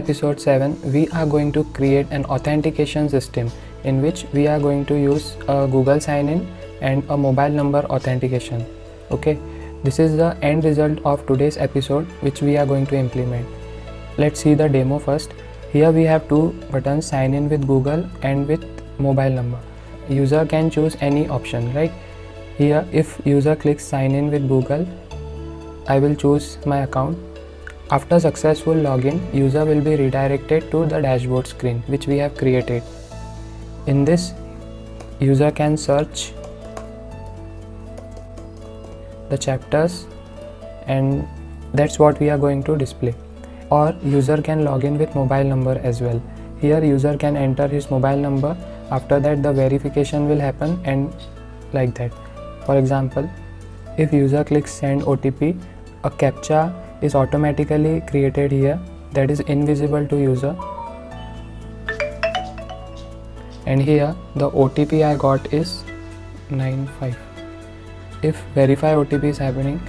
Episode 7, we are going to create an authentication system in which we are going to use a Google sign-in and a mobile number authentication. Okay, this is the end result of today's episode which we are going to implement. Let's see the demo first. Here we have two buttons, sign in with Google and with mobile number. User can choose any option, right? Here if user clicks sign in with Google, I will choose my account. After successful login, user will be redirected to the dashboard screen which we have created. In this, user can search the chapters and that's what we are going to display. Or user can log in with mobile number as well. Here user can enter his mobile number. After that the verification will happen and like that. For example, if user clicks send OTP, a CAPTCHA is automatically created here that is invisible to user, and here the OTP I got is 95. If verify OTP is happening,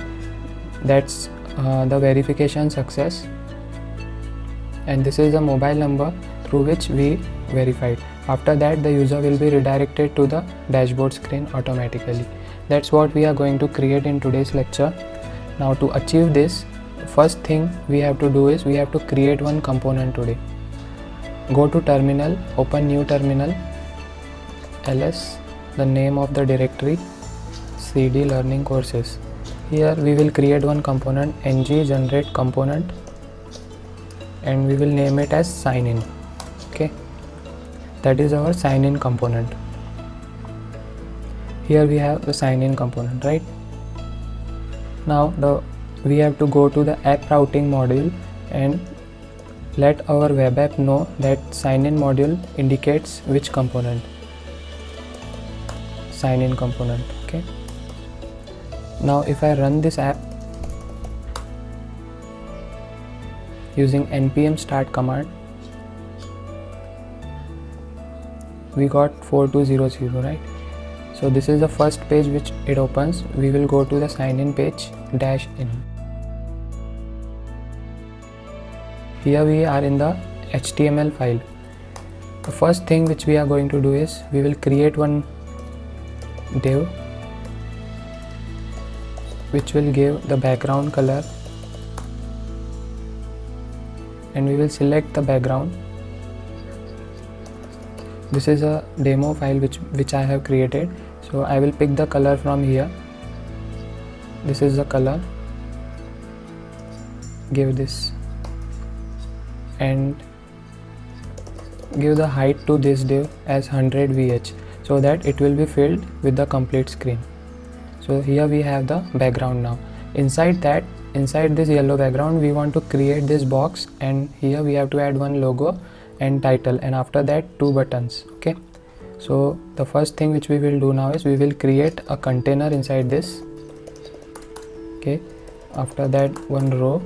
that's the verification success, and this is the mobile number through which we verified. After that the user will be redirected to the dashboard screen automatically. That's what we are going to create in today's lecture. Now to achieve this, first thing we have to do is we have to create one component today. Go to terminal, open new terminal, ls, the name of the directory, cd learning courses. Here we will create one component, ng generate component, and we will name it as sign in. Okay, that is our sign in component. Here we have the sign in component, right? Now we have to go to the app routing module and let our web app know that sign in module indicates which component, sign in component. Okay, now if I run this app using npm start command, we got 4200, right? So this is the first page which it opens. We will go to the sign in page, dash in. Here we are in the HTML file. The first thing which we are going to do is we will create one div which will give the background color, and we will select the background. This is a demo file which I have created, so I will pick the color from here. This is the color, give this, and give the height to this div as 100 VH so that it will be filled with the complete screen. So here we have the background. Now inside this yellow background we want to create this box, and here we have to add one logo and title, and after that two buttons. Okay, so the first thing which we will do now is we will create a container inside this. Okay, after that one row,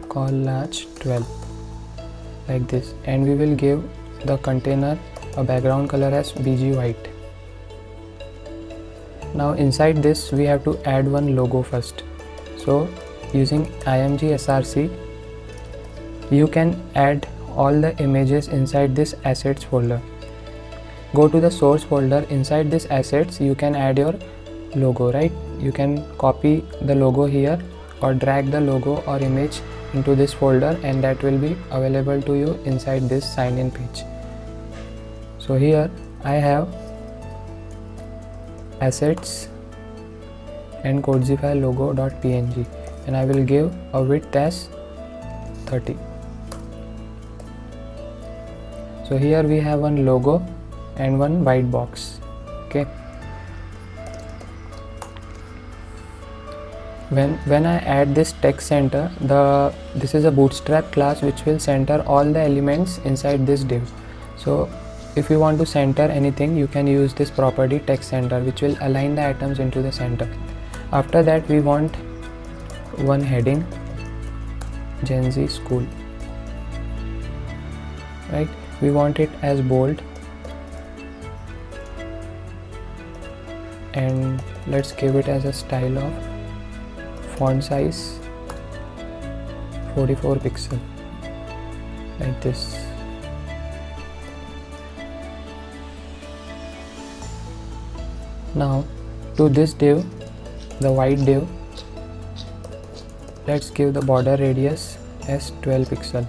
call large 12 like this, and we will give the container a background color as bg white. Now inside this we have to add one logo first. So using img src, you can add all the images inside this assets folder. Go to the source folder. Inside this assets you can add your logo, right? You can copy the logo here or drag the logo or image into this folder, and that will be available to you inside this sign in page. So here I have assets and codezify logo.png, and I will give a width as 30. So here we have one logo and one white box. Okay, when I add this text center, this is a bootstrap class which will center all the elements inside this div. So if you want to center anything, you can use this property text center which will align the items into the center. After that we want one heading, Gen Z school, right? We want it as bold, and let's give it as a style of font size 44 pixel like this. Now to this div, the white div, let's give the border radius as 12 pixel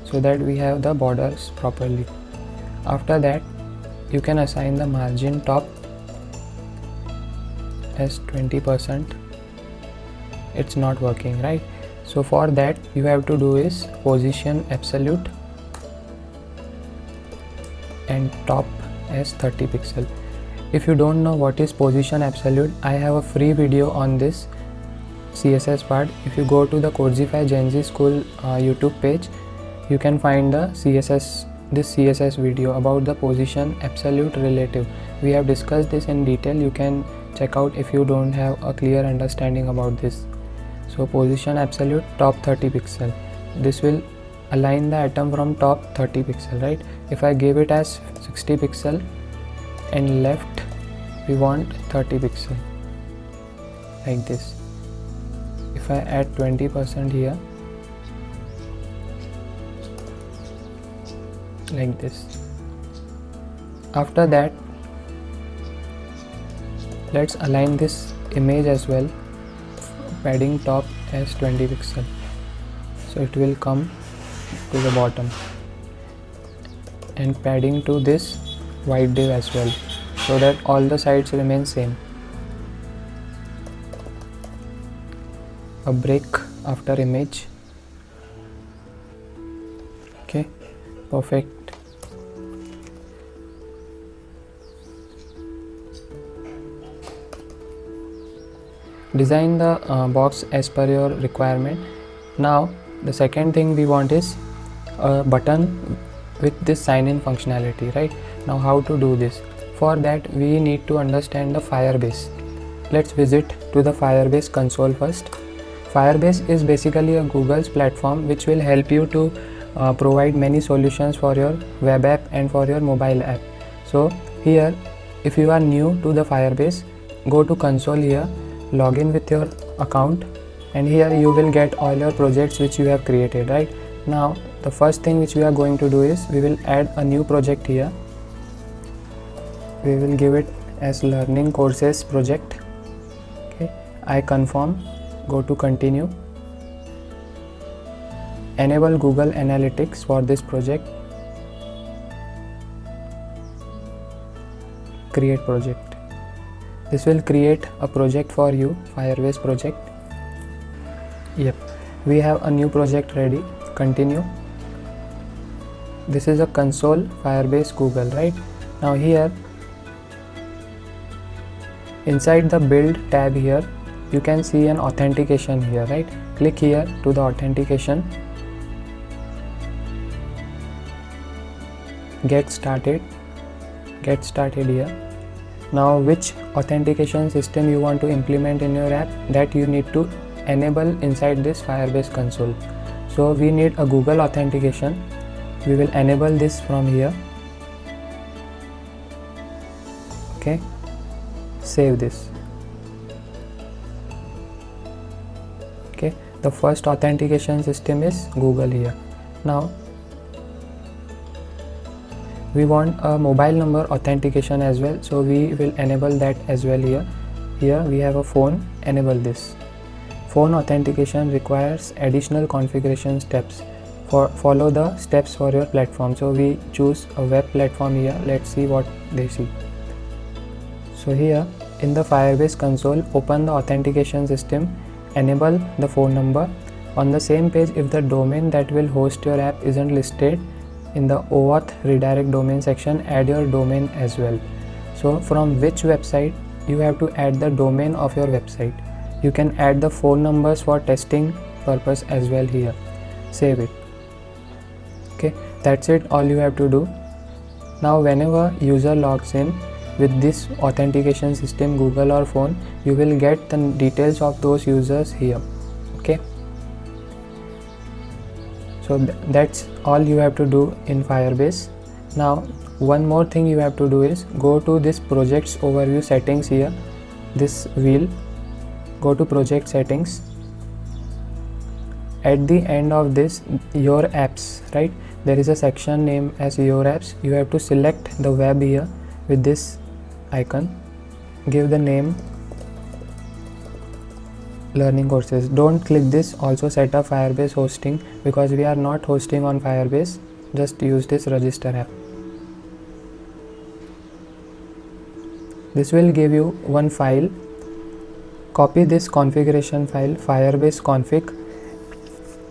so that we have the borders properly. After that, you can assign the margin top as 20%. It's not working, right? So for that you have to do is position absolute and top as 30 pixel. If you don't know what is position absolute, I have a free video on this CSS part. If you go to the Codezify Gen Z School YouTube page, you can find the this CSS video about the position absolute relative. We have discussed this in detail. You can check out if you don't have a clear understanding about this. So position absolute top 30 pixel. This will align the atom from top 30 pixel, right? If I give it as 60 pixel and left we want 30 pixel like this. If I add 20% here like this. After that, let's align this image as well, padding top as 20 pixel, so it will come to the bottom, and padding to this white div as well, so that all the sides remain same. A break after image. Okay, perfect. Design the box as per your requirement. Now the second thing we want is a button with this sign in functionality, right? Now how to do this? For that we need to understand the Firebase. Let's visit to the Firebase console first. Firebase is basically a Google's platform which will help you to provide many solutions for your web app and for your mobile app. So here, if you are new to the Firebase, go to console here, log in with your account, and here you will get all your projects which you have created, right? Now the first thing which we are going to do is we will add a new project here. We will give it as learning courses project. Okay, I confirm, go to continue, enable Google Analytics for this project, create project. This will create a project for you, Firebase project. Yep, we have a new project ready. Continue. This is a console Firebase Google, right? Now here inside the build tab here, you can see an authentication here, right? Click here to the authentication. Get started here. Now which authentication system you want to implement in your app, that you need to enable inside this Firebase console. So we need a Google authentication. We will enable this from here. Okay, save this. Okay, the first authentication system is Google here. Now we want a mobile number authentication as well, so we will enable that as well here. Here we have a phone, enable this. Phone authentication requires additional configuration steps. Follow the steps for your platform. So we choose a web platform here. Let's see what they see. So here in the Firebase console, open the authentication system, enable the phone number. On the same page, if the domain that will host your app isn't listed in the OAuth redirect domain section, add your domain as well. So from which website, you have to add the domain of your website. You can add the phone numbers for testing purpose as well here. Save it. Okay, that's it, all you have to do. Now whenever user logs in with this authentication system, Google or phone, you will get the details of those users here. Okay, so that's all you have to do in Firebase. Now one more thing you have to do is go to this projects overview settings here, this wheel, go to project settings, at the end of this your apps, right? There is a section named as your apps. You have to select the web here with this icon, give the name learning courses. Don't click this. Also set up Firebase hosting, because we are not hosting on Firebase. Just use this register app. This will give you one file. Copy this configuration file, Firebase config.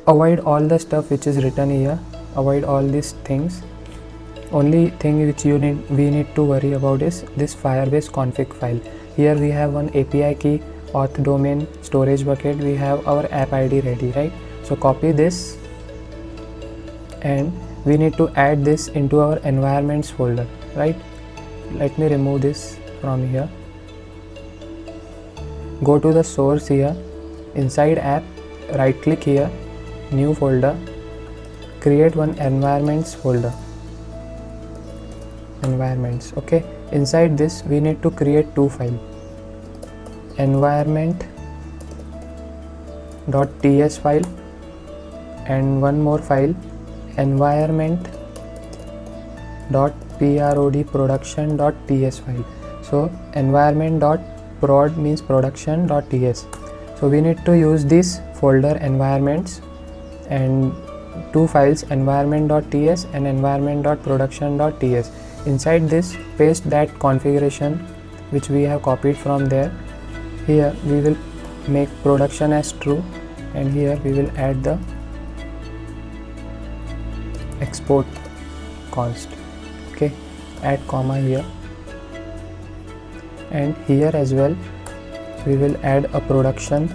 Avoid all the stuff which is written here. Avoid all these things. Only thing which we need to worry about is this Firebase config file. Here we have one API key, auth domain, storage bucket. We have our app ID ready, right? So copy this, and we need to add this into our environments folder, right? Let me remove this from here. Go to the source here, inside app, right click here, new folder, create one environments folder, environments. Okay, inside this we need to create two files, environment.ts file and one more file, environment.prodproduction.ts file. So environment.prod means production.ts. So we need to use this folder environments and two files, environment.ts and environment.production.ts. Inside this, paste that configuration which we have copied from there. Here we will make production as true, and here we will add the export const. Okay, add comma here, and here as well we will add a production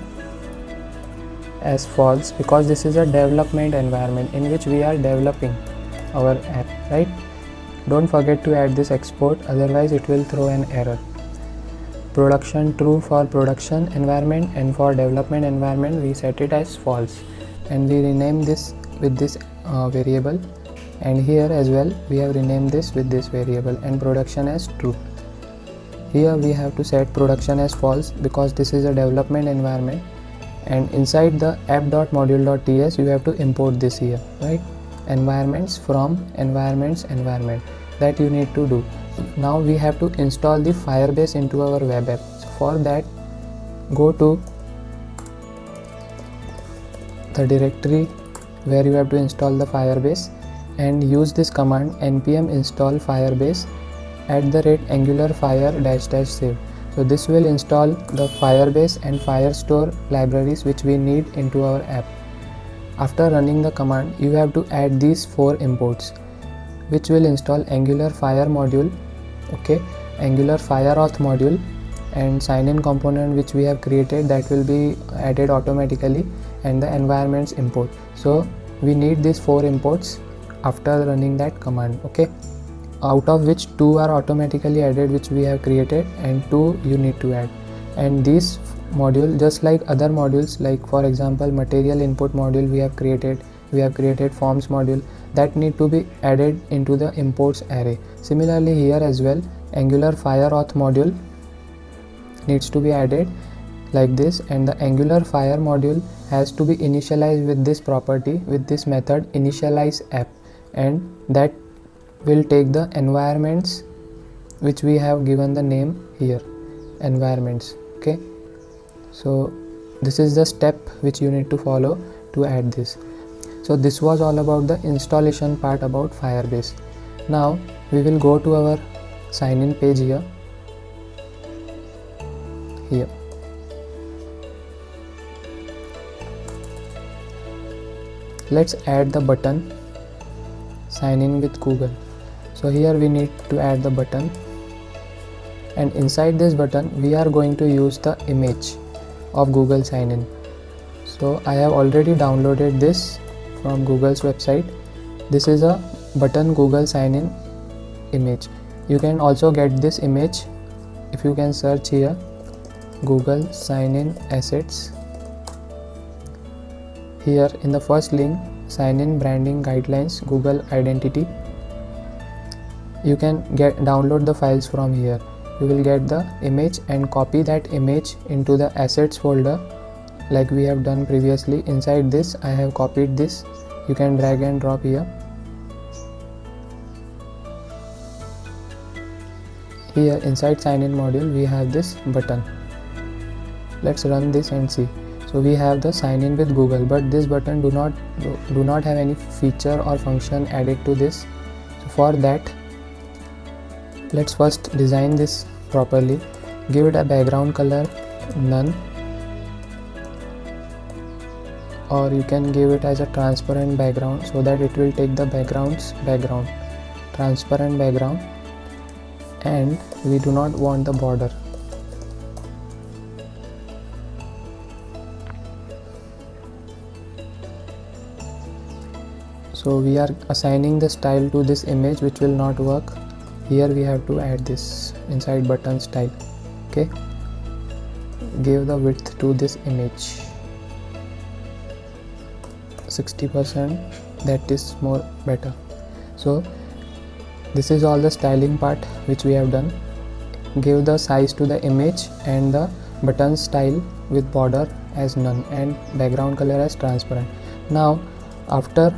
as false, because this is a development environment in which we are developing our app, right? Don't forget to add this export, otherwise it will throw an error. Production true for production environment, and for development environment we set it as false, and we rename this with this variable, and here as well we have renamed this with this variable, and production as true. Here we have to set production as false because this is a development environment, and inside the app.module.ts you have to import this here, right? Environments from environments environment, that you need to do. Now we have to install the Firebase into our web app. So for that, go to the directory where you have to install the Firebase and use this command npm install firebase @angularfire --save. So this will install the Firebase and Firestore libraries which we need into our app. After running the command, you have to add these 4 imports, which will install Angular Fire module, okay, Angular Fire Auth module, and sign-in component which we have created, that will be added automatically, and the environments import. So we need these 4 imports after running that command, okay, out of which 2 are automatically added which we have created, and 2 you need to add. And this module, just like other modules, like for example material input module we have created forms module, that need to be added into the imports array. Similarly here as well, Angular Fire Auth module needs to be added like this, and the Angular Fire module has to be initialized with this property, with this method initialize app, and that will take the environments which we have given the name here, environments, okay. So this is the step which you need to follow to add this. So this was all about the installation part about Firebase. Now we will go to our sign in page here. Let's add the button sign in with Google. So here we need to add the button, and inside this button we are going to use the image of Google sign in. So I have already downloaded this from Google's website. This is a button Google sign in image. You can also get this image if you can search here Google sign in assets. Here in the first link, sign in branding guidelines Google identity, you can download the files from here. You will get the image and copy that image into the assets folder like we have done previously. Inside this I have copied this, you can drag and drop here. Here inside sign in module we have this button. Let's run this and see. So we have the sign in with Google, but this button do not have any feature or function added to this. So for that, let's first design this properly. Give it a background color none, or you can give it as a transparent background so that it will take the background, transparent background, and we do not want the border. So we are assigning the style to this image, which will not work. Here we have to add this inside button style. Okay, give the width to this image 60%, that is more better. So this is all the styling part which we have done. Give the size to the image and the button style with border as none and background color as transparent. Now after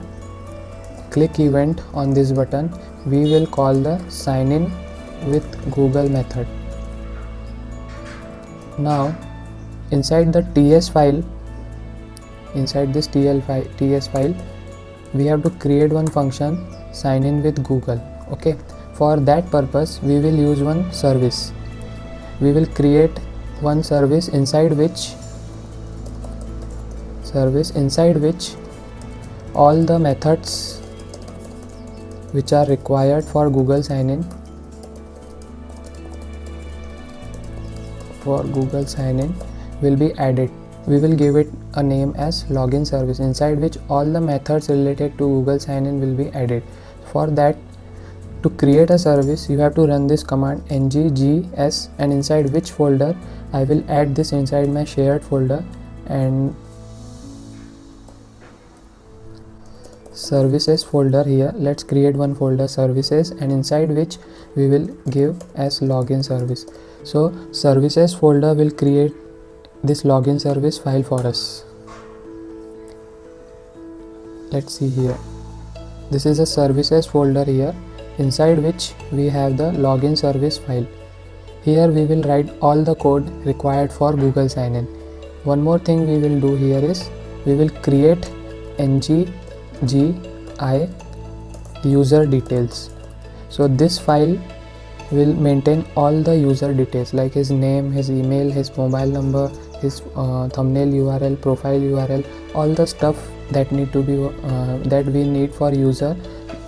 click event on this button, we will call the sign in with Google method. Now inside the TS file, inside this TS file, we have to create one function sign in with Google. Okay, for that purpose we will use one service. We will create one service inside which all the methods which are required for Google sign in will be added. We will give it a name as login service, inside which all the methods related to Google sign in will be added. For that, to create a service, you have to run this command nggs, and inside which folder I will add this inside my shared folder and services folder. Here let's create one folder services, and inside which we will give as login service. So services folder will create this login service file for us. Let's see here, this is a services folder here, inside which we have the login service file. Here we will write all the code required for Google sign in. One more thing we will do here is we will create nggi user details. So this file will maintain all the user details like his name, his email, his mobile number, his thumbnail URL, profile URL, all the stuff that need to be that we need for user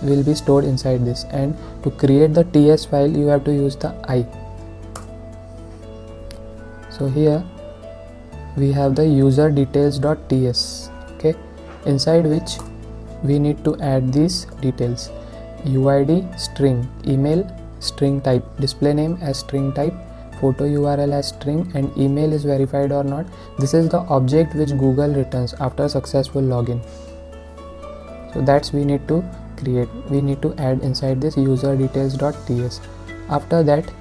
will be stored inside this. And to create the TS file, you have to use the I. So here we have the user details.ts. okay, inside which we need to add these details: UID string, email string type, display name as string type, photo URL as string, and email is verified or not. This is the object which Google returns after successful login. So that's we need to create. We need to add inside this user details.ts. After that,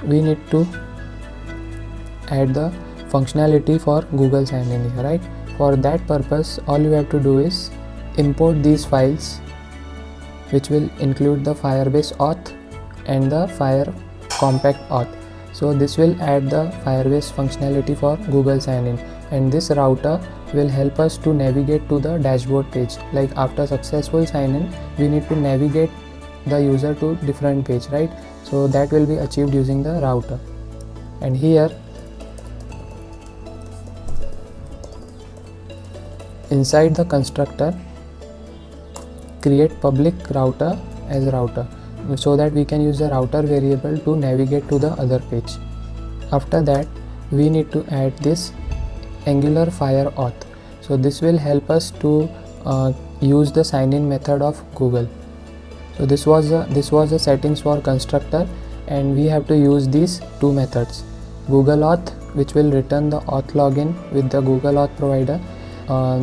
we need to add the functionality for Google sign in here, right? For that purpose, all you have to do is import these files, which will include the Firebase auth and the Fire Compact auth. So this will add the Firebase functionality for Google sign in, and this router will help us to navigate to the dashboard page. Like after successful sign in, we need to navigate the user to different page, right? So that will be achieved using the router. And here inside the constructor, create public router as router, so that we can use the router variable to navigate to the other page. After that, we need to add this Angular Fire auth. So this will help us to use the sign in method of Google. So this was the settings for constructor, and we have to use these two methods: Google auth, which will return the auth login with the Google auth provider.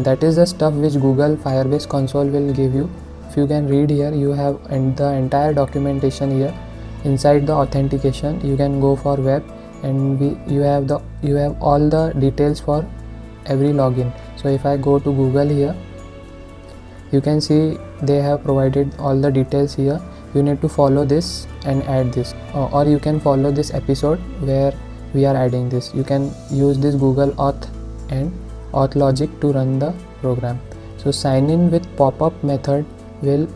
That is the stuff which Google Firebase console will give you. If you can read here, you have the entire documentation here. Inside the authentication, you can go for web, and you have all the details for every login. So if I go to Google here, you can see they have provided all the details here. You need to follow this and add this, or you can follow this episode where we are adding this. You can use this Google Auth and Auth logic to run the program. So sign in with pop-up method will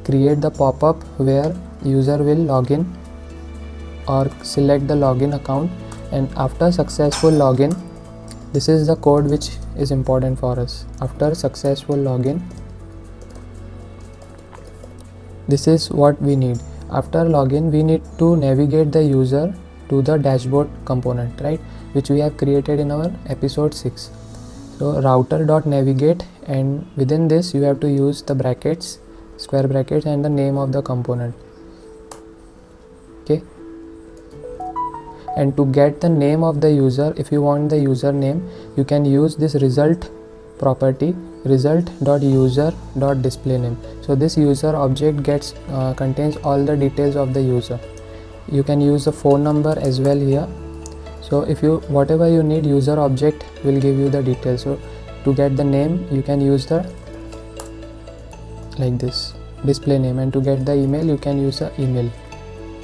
create the pop-up where user will log in or select the login account, and after successful login, this is the code which is important for us. After successful login, this is what we need. After login, we need to navigate the user to the dashboard component, right, which we have created in our episode 6. So router.navigate, and within this you have to use the brackets, square brackets, and the name of the component. Okay, and to get the name of the user, if you want the username, you can use this result property, result.user.displayname. So this user object contains all the details of the user. You can use the phone number as well here. So if whatever you need, user object will give you the details. So to get the name, you can use the like this display name, and to get the email, you can use the email.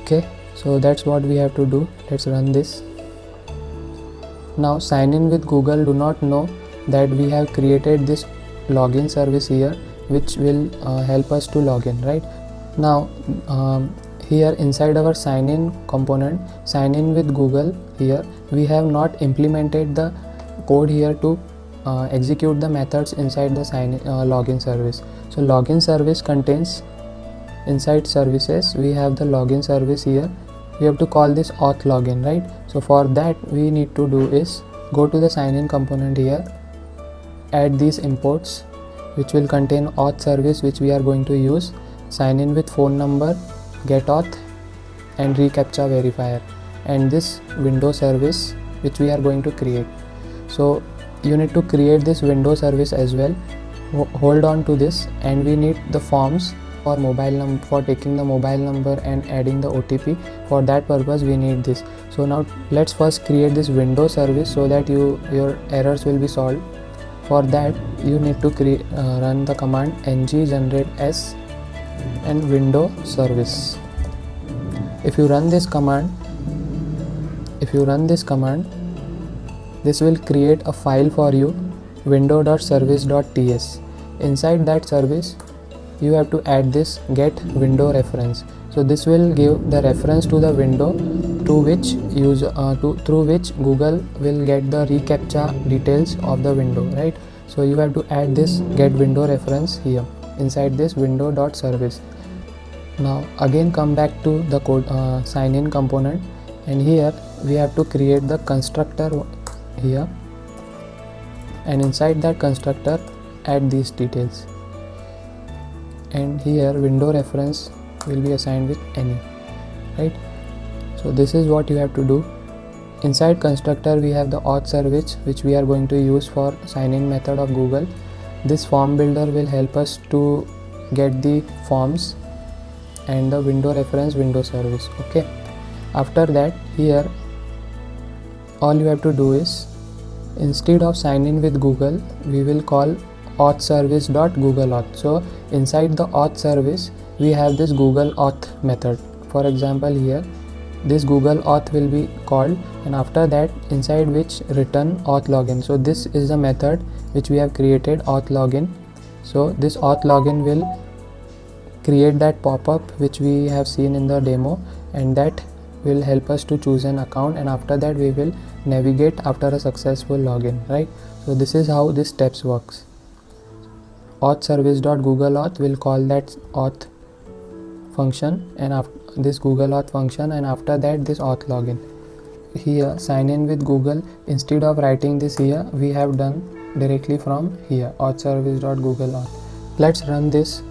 Okay, so that's what we have to do. Let's run this. Now sign in with Google. Do not know that we have created this login service here, which will help us to log in, right? Now here inside our sign in component, sign in with Google, here we have not implemented the code here to execute the methods inside the login service. So login service contains, inside services we have the login service here. We have to call this auth login, right? So for that, we need to do is go to the sign in component here, add these imports which will contain auth service which we are going to use, sign in with phone number, get auth, and reCAPTCHA verifier, and this window service which we are going to create. So you need to create this window service as well. Hold on to this, and we need the forms for mobile number, for taking the mobile number and adding the OTP. For that purpose we need this. So now let's first create this window service so that your errors will be solved. For that, you need to run the command ng generate s and window service. If you run this command, this will create a file for you, window.service.ts. Inside that service, you have to add this get window reference. So this will give the reference to the window through which Google will get the reCAPTCHA details of the window, right? So you have to add this get window reference here inside this window.service. Now again come back to the code sign in component, and here we have to create the constructor here, and inside that constructor add these details, and here window reference will be assigned with any, right? So this is what you have to do. Inside constructor we have the auth service which we are going to use for sign in method of Google. This form builder will help us to get the forms, and the window reference window service. Okay, after that, here all you have to do is, instead of sign in with Google, we will call auth service.googleauth. So inside the auth service we have this Google auth method. For example, here this Google auth will be called, and after that inside which return auth login. So this is the method which we have created, auth login. So this auth login will create that pop-up which we have seen in the demo, and that will help us to choose an account, and after that we will navigate after a successful login, right? So this is how this steps works. Auth service.googleauth will call that auth function, and after this Google auth function, and after that this auth login. Here sign in with Google, instead of writing this here, we have done directly from here, auth service.googleauth. Let's run this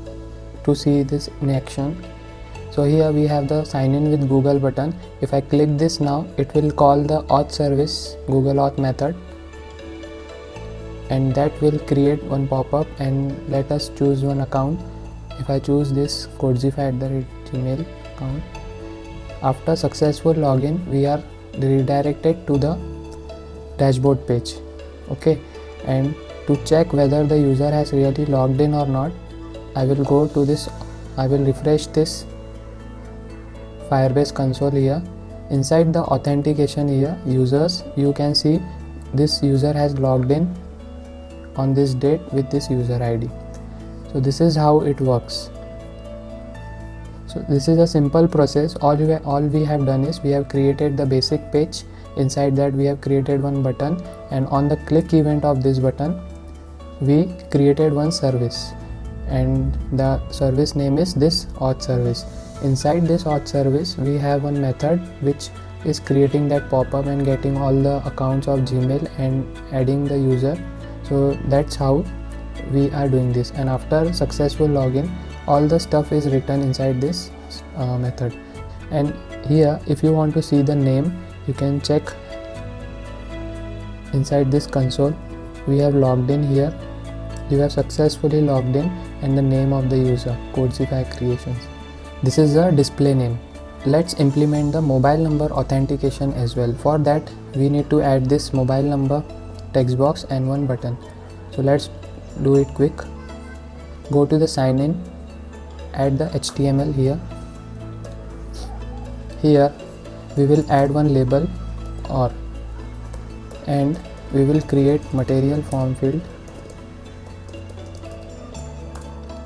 to see this in action. So here we have the sign in with Google button. If I click this now, it will call the auth service Google auth method, and that will create one pop-up, and let us choose one account. If I choose this Codzify@gmail account, after successful login, we are redirected to the dashboard page. Okay, and to check whether the user has really logged in or not, I will refresh this Firebase console here. Inside the authentication here, users, you can see this user has logged in on this date with this user ID. So this is how it works. So this is a simple process. All we have done is we have created the basic page. Inside that we have created one button, and on the click event of this button we created one service, and the service name is this auth service. Inside this auth service we have one method which is creating that pop-up and getting all the accounts of Gmail and adding the user. So that's how we are doing this, and after successful login all the stuff is written inside this method. And here if you want to see the name, you can check inside this console. We have logged in here, you have successfully logged in, and the name of the user, Codesify Creations. This is the display name. Let's implement the mobile number authentication as well. For that we need to add this mobile number text box and one button. So let's do it quick. Go to the sign in, add the HTML here. Here we will add one label or, and we will create material form field.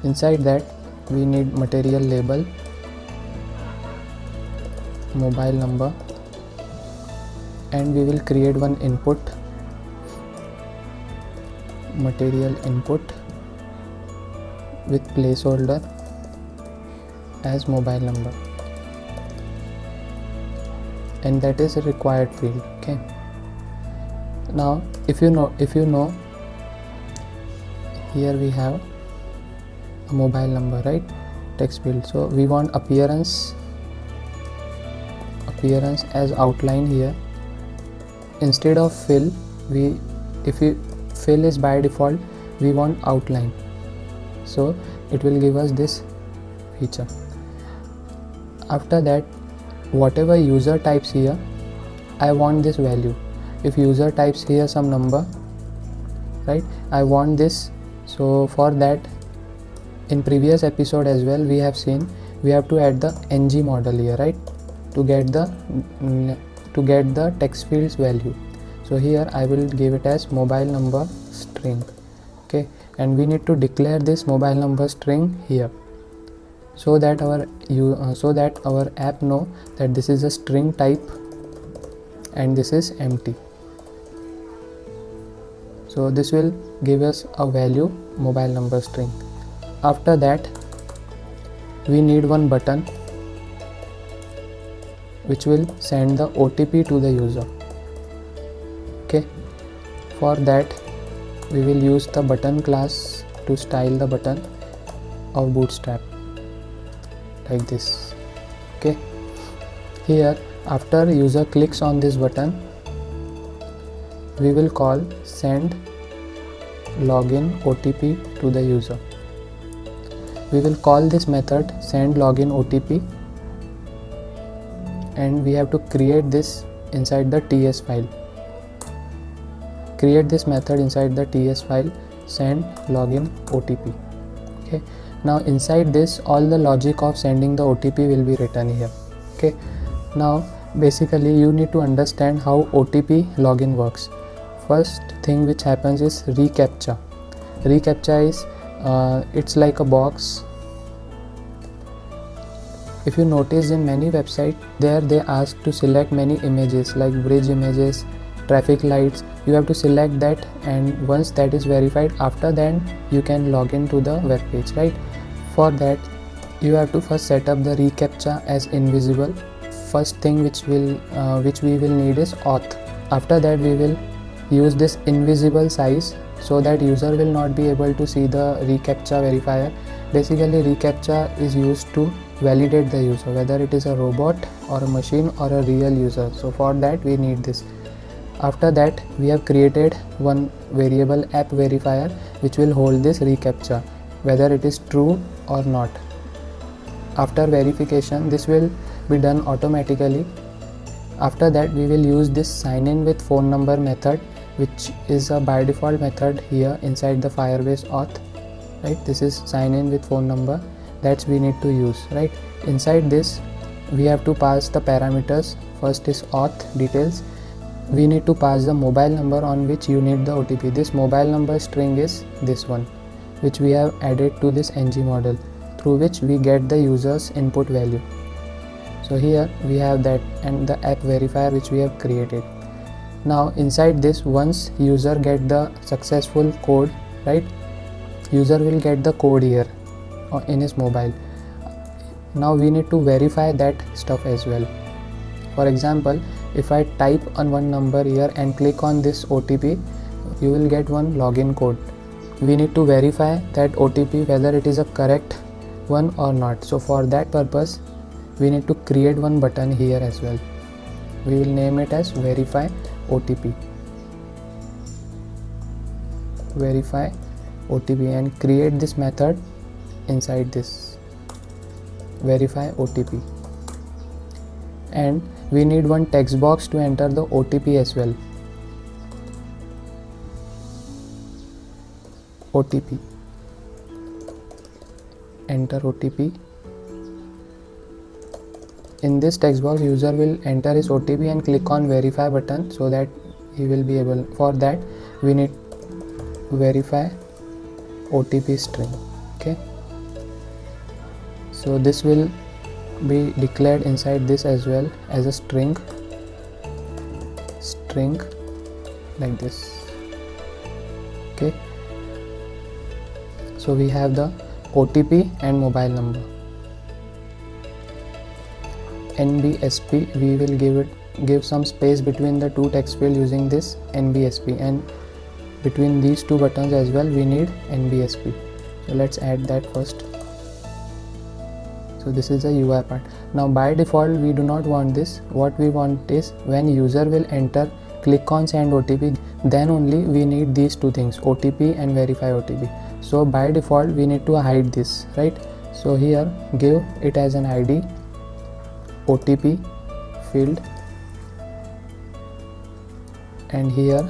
Inside that we need material label, mobile number, and we will create one input, material input with placeholder as mobile number, and that is a required field. Okay, now if you know here we have a mobile number, right, text field. So we want appearance as outline here. Instead of fill, fill is by default, we want outline, so it will give us this feature. After that, whatever user types here, I want this value. If user types here some number, right, I want this. So for that, in previous episode as well we have seen we have to add the ng model here, right, to get the text fields value. So here I will give it as mobile number string. Okay, and we need to declare this mobile number string here, so that our app know that this is a string type and this is empty. So this will give us a value mobile number string. After that we need one button which will send the OTP to the user. Okay, for that we will use the button class to style the button of Bootstrap like this. Okay, here after user clicks on this button, we will call send login OTP to the user. We will call this method send login OTP, and we have to create this inside the TS file. Create this method inside the TS file, send login OTP. Okay, now inside this all the logic of sending the OTP will be written here. Okay, now basically you need to understand how OTP login works. First thing which happens is reCAPTCHA. reCAPTCHA is it's like a box. If you notice in many websites, there they ask to select many images like bridge images, traffic lights. You have to select that, and once that is verified, after that you can log into the web page, right? For that you have to first set up the reCAPTCHA as invisible. First thing which we will need is auth. After that we will use this invisible size so that user will not be able to see the reCAPTCHA verifier. Basically reCAPTCHA is used to validate the user, whether it is a robot or a machine or a real user. So for that we need this. After that we have created one variable app verifier which will hold this reCAPTCHA, whether it is true or not. After verification, this will be done automatically. After that we will use this sign in with phone number method, which is a by default method here inside the Firebase auth, right? This is sign in with phone number that we need to use, right? Inside this we have to pass the parameters. First is auth details. We need to pass the mobile number on which you need the OTP. This mobile number string is this one, which we have added to this ng model, through which we get the user's input value. So here we have that, and the app verifier which we have created. Now inside this, once user get the successful code, right, user will get the code here in his mobile. Now we need to verify that stuff as well. For example, if I type on one number here and click on this OTP, you will get one login code. We need to verify that OTP whether it is a correct one or not. So for that purpose we need to create one button here as well. We will name it as verify OTP. Verify OTP, and create this method inside this verify OTP. And we need one text box to enter the OTP as well. OTP, enter OTP. In this text box, user will enter his OTP and click on verify button, so that he will be able. For that we need verify OTP string. Okay, so this will be declared inside this as well as a string like this. Okay, so we have the OTP and mobile number. NBSP, we will give some space between the two text field using this NBSP, and between these two buttons as well we need NBSP. So let's add that first. So this is the UI part. Now by default we do not want this. What we want is when user will enter, click on send OTP, then only we need these two things, OTP and verify OTP. So by default we need to hide this, right? So here give it as an ID, OTP field, and here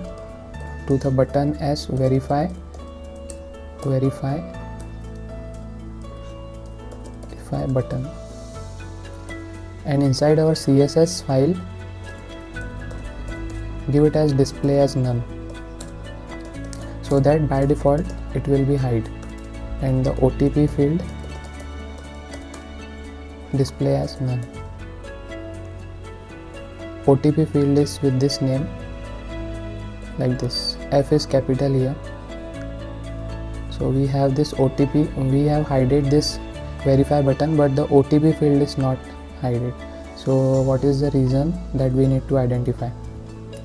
to the button as verify button, and inside our CSS file give it as display as none, so that by default it will be hide, and the OTP field display as none. OTP field is with this name like this, F is capital here. So we have this OTP, we have hided this verify button, but the OTP field is not hided. So what is the reason that we need to identify?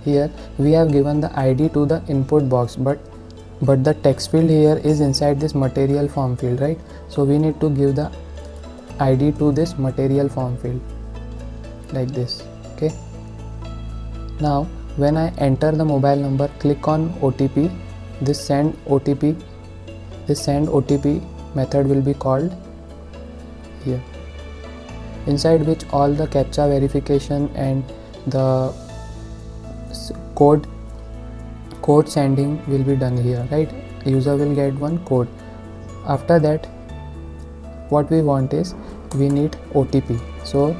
Here we have given the ID to the input box, but the text field here is inside this material form field, right? So we need to give the ID to this material form field like this. Okay, now when I enter the mobile number, click on OTP, this send OTP method will be called here, inside which all the CAPTCHA verification and the code sending will be done here, right? User will get one code. After that what we want is we need OTP, so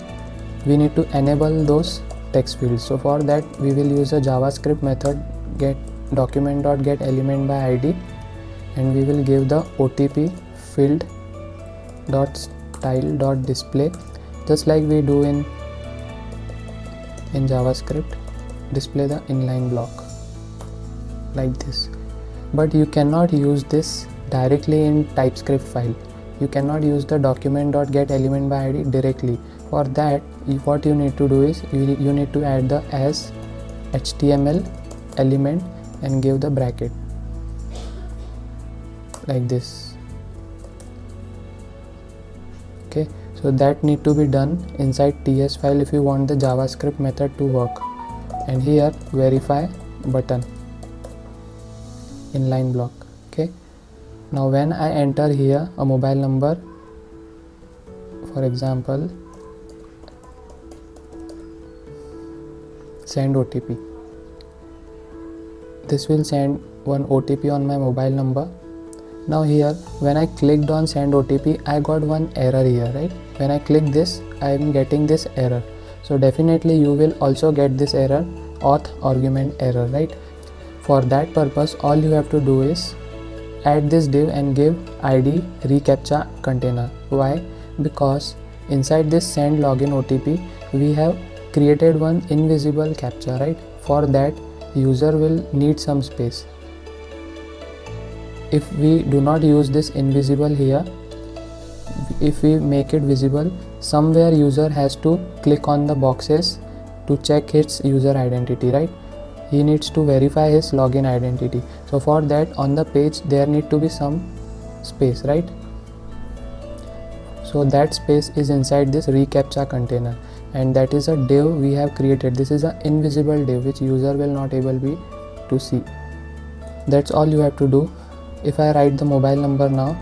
we need to enable those text fields. So for that we will use a JavaScript method get document.get element by ID, and we will give the OTP field dot style dot display, just like we do in JavaScript, display the inline block like this. But you cannot use this directly in TypeScript file. You cannot use the document.get element by ID directly. For that what you need to do is you need to add the as HTML element and give the bracket like this. Okay, so that need to be done inside TS file if you want the JavaScript method to work. And here verify button inline block. Okay, now when I enter here a mobile number, for example send OTP. This will send one OTP on my mobile number. Now here when I clicked on send OTP, I got one error here, right? When I click this, I am getting this error. So definitely you will also get this error, auth argument error, right? For that purpose, all you have to do is add this div and give ID reCAPTCHA container. Why? Because inside this send login OTP, we have created one invisible captcha, right? For that, user will need some space. If we do not use this invisible here, if we make it visible, somewhere user has to click on the boxes to check its user identity, right? He needs to verify his login identity. So for that, on the page there need to be some space, right? So that space is inside this reCAPTCHA container, and that is a div we have created. This is an invisible div which user will not able be to see. That's all you have to do. If I write the mobile number now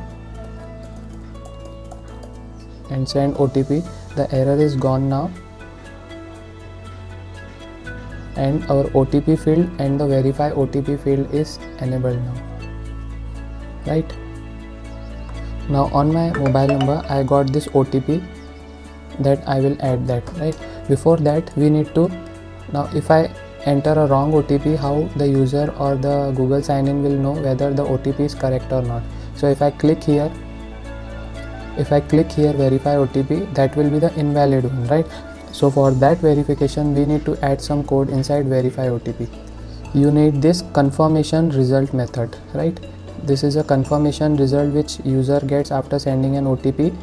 and send OTP, the error is gone now, and our OTP field and the verify OTP field is enabled now, right? Now on my mobile number I got this OTP that I will add that, right? Before that we need to, now if I enter a wrong OTP, how the user or the Google sign-in will know whether the OTP is correct or not? So if I click here verify OTP, that will be the invalid one, right? So for that verification we need to add some code inside verify OTP. You need this confirmation result method, right? This is a confirmation result which user gets after sending an OTP,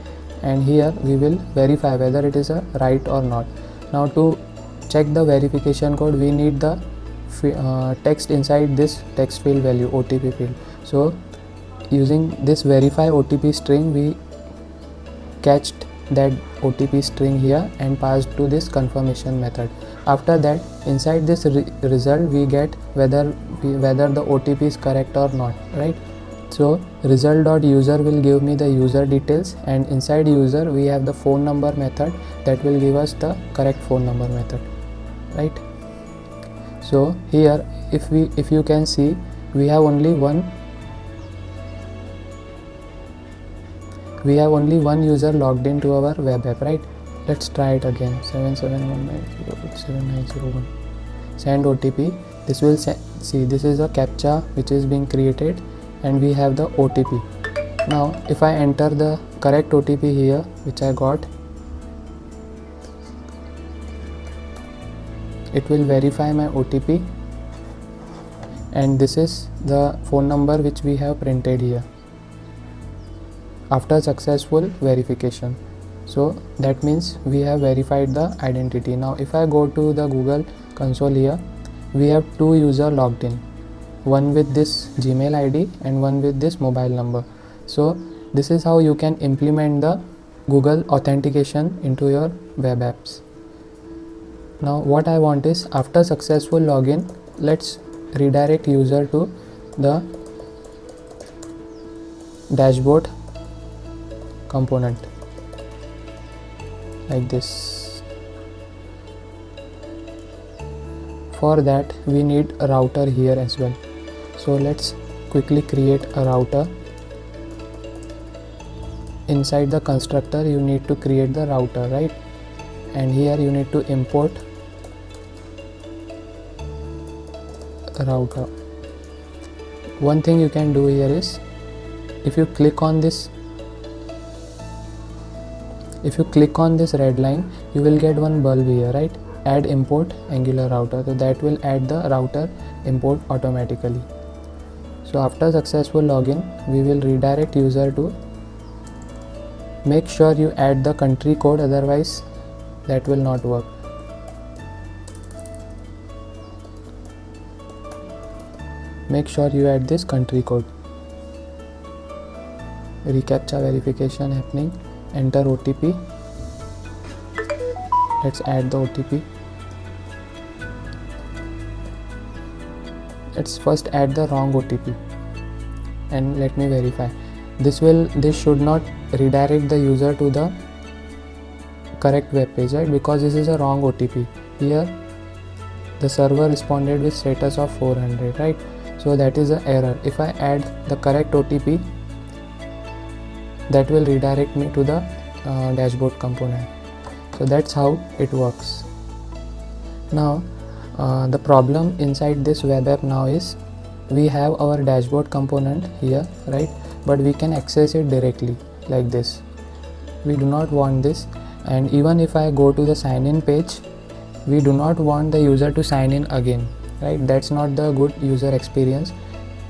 and here we will verify whether it is a right or not. Now to check the verification code, we need the text inside this text field value, OTP field. So using this verify OTP string, we catched that OTP string here and passed to this confirmation method. After that, inside this result we get whether the OTP is correct or not, right? So result.user will give me the user details, and inside user we have the phone number method that will give us the correct phone number method, right? So here if you can see, we have only one user logged into our web app, right? Let's try it again. 7719087901. Send OTP. This will see, this is a captcha which is being created, and we have the OTP. Now if I enter the correct OTP here which I got, it will verify my OTP, and this is the phone number which we have printed here after successful verification. So that means we have verified the identity. Now if I go to the Google console here, we have two users logged in, one with this Gmail ID and one with this mobile number. So this is how you can implement the Google authentication into your web apps. Now what I want is, after successful login, let's redirect user to the dashboard component like this. For that we need a router here as well. So let's quickly create a router. Inside the constructor you need to create the router, right? And here you need to import a router. One thing you can do here is, if you click on this red line, you will get one bulb here, right? Add import Angular router. So that will add the router import automatically. So after successful login, we will redirect user to, make sure you add the country code, otherwise that will not work. Make sure you add this country code. reCAPTCHA verification happening. Enter OTP. Let's add the OTP. Let's first add the wrong OTP and let me verify. This should not redirect the user to the correct web page, right? Because this is a wrong OTP. Here the server responded with status of 400, right? So that is an error. If I add the correct OTP, that will redirect me to the dashboard component. So that's how it works. Now the problem inside this web app now is we have our dashboard component here, right? But we can access it directly like this. We do not want this. And even if I go to the sign in page, we do not want the user to sign in again, right? That's not the good user experience.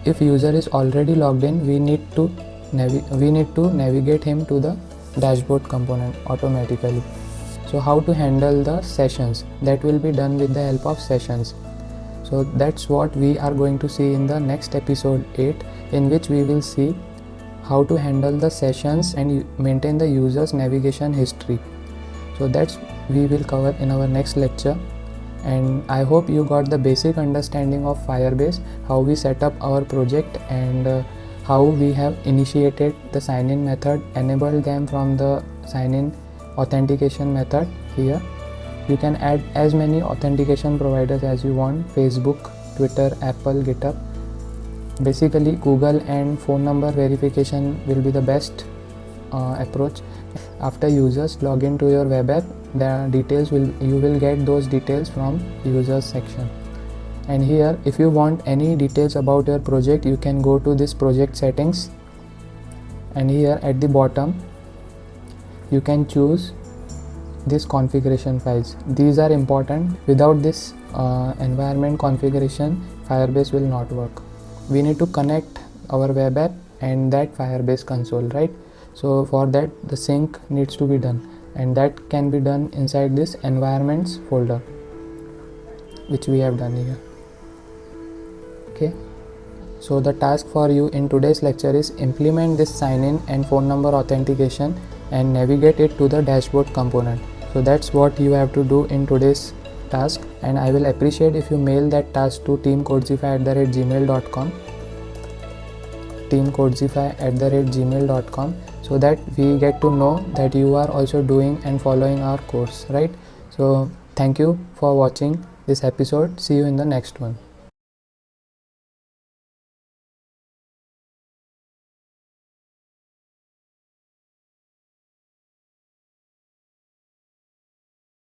If user is already logged in, we need to navigate him to the dashboard component automatically. So how to handle the sessions? That will be done with the help of sessions. So that's what we are going to see in the next episode 8, in which we will see how to handle the sessions and maintain the user's navigation history. So that's we will cover in our next lecture. And I hope you got the basic understanding of Firebase, how we set up our project, and how we have initiated the sign-in method, enabled them from the sign-in authentication method. Here you can add as many authentication providers as you want: Facebook, Twitter, Apple, GitHub. Basically Google and phone number verification will be the best approach. After users log into your web app, the details you will get those details from users section. And here, if you want any details about your project, you can go to this project settings, and here at the bottom you can choose this configuration files. These are important. Without this environment configuration, Firebase will not work. We need to connect our web app and that Firebase console, right? So for that the sync needs to be done, and that can be done inside this environments folder, which we have done here. Okay, so the task for you in today's lecture is implement this sign in and phone number authentication and navigate it to the dashboard component. So that's what you have to do in today's task, and I will appreciate if you mail that task to teamcodezify@gmail.com, teamcodezify@gmail.com, so that we get to know that you are also doing and following our course, right? So thank you for watching this episode. See you in the next one.